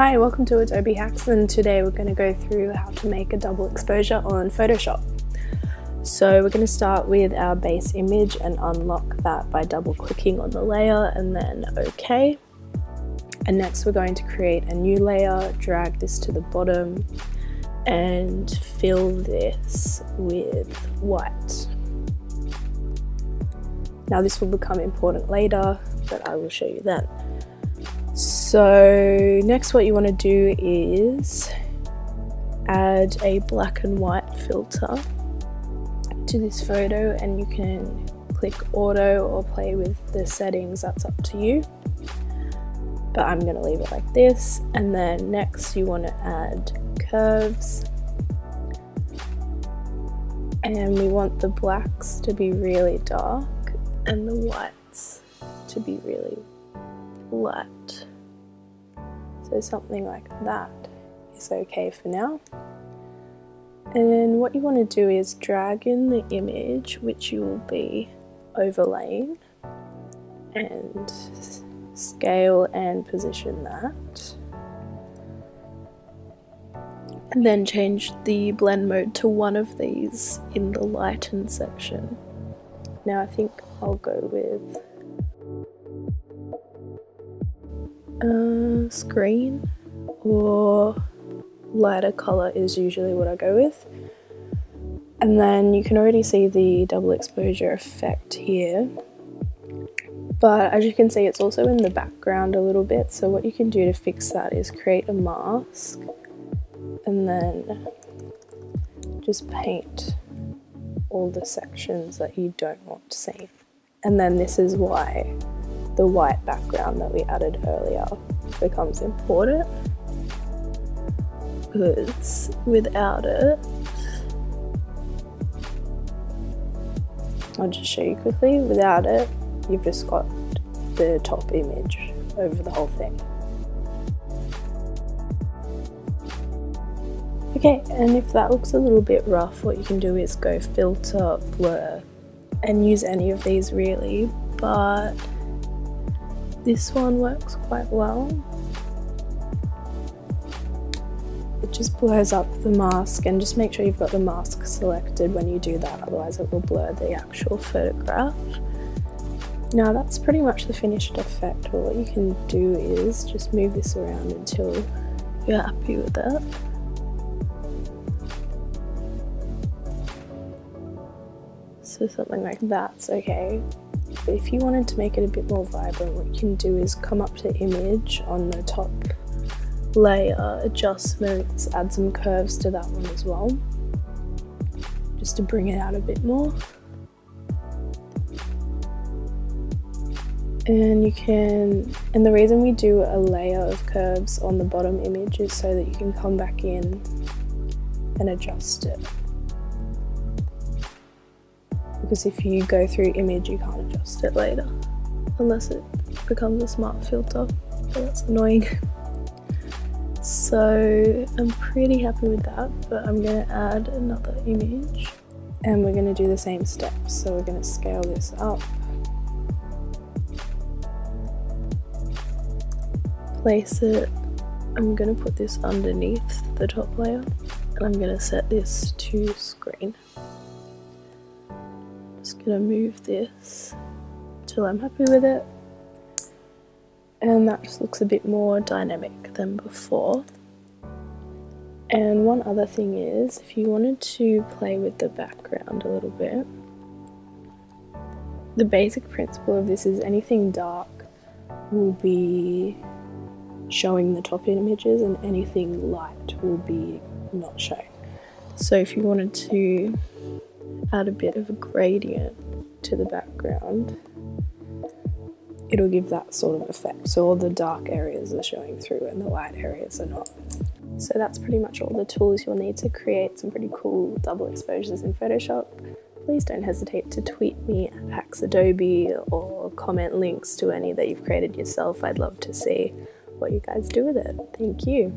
Hi, welcome to Adobe Hacks, and today we're going to go through how to make a double exposure on Photoshop. So we're going to start with our base image and unlock that by double clicking on the layer and then OK. And next we're going to create a new layer, drag this to the bottom and fill this with white. Now this will become important later, but I will show you then. So next what you want to do is add a black and white filter to this photo, and you can click auto or play with the settings, that's up to you. But I'm going to leave it like this. And then next you want to add curves, and we want the blacks to be really dark and the whites to be really light. So something like that is okay for now. And what you want to do is drag in the image which you will be overlaying and scale and position that. And then change the blend mode to one of these in the lighten section. Now I think I'll go with screen, or lighter color is usually what I go with. And then you can already see the double exposure effect here, but as you can see it's also in the background a little bit. So what you can do to fix that is create a mask and then just paint all the sections that you don't want seen. And then this is why the white background that we added earlier becomes important, because without it, I'll just show you quickly, without it you've just got the top image over the whole thing. Okay, and if that looks a little bit rough, what you can do is go filter, blur, and use any of these really, but this one works quite well. It just blurs up the mask, and just make sure you've got the mask selected when you do that, otherwise it will blur the actual photograph. Now that's pretty much the finished effect, but what you can do is just move this around until you're happy with it. So something like that's okay. But if you wanted to make it a bit more vibrant, what you can do is come up to image on the top layer, adjustments, add some curves to that one as well, just to bring it out a bit more. And you can, and the reason we do a layer of curves on the bottom image is so that you can come back in and adjust it. Because if you go through image, you can't adjust it later, unless it becomes a smart filter, but that's annoying. So I'm pretty happy with that, but I'm going to add another image, and we're going to do the same steps. So we're going to scale this up, place it, I'm going to put this underneath the top layer, and I'm going to set this to screen. Just going to move this till I'm happy with it, and that just looks a bit more dynamic than before. And one other thing is, if you wanted to play with the background a little bit, the basic principle of this is anything dark will be showing the top images and anything light will be not shown. So if you wanted to add a bit of a gradient to the background, it'll give that sort of effect. So all the dark areas are showing through and the light areas are not. So that's pretty much all the tools you'll need to create some pretty cool double exposures in Photoshop. Please don't hesitate to tweet me at HacksAdobe or comment links to any that you've created yourself. I'd love to see what you guys do with it. Thank you.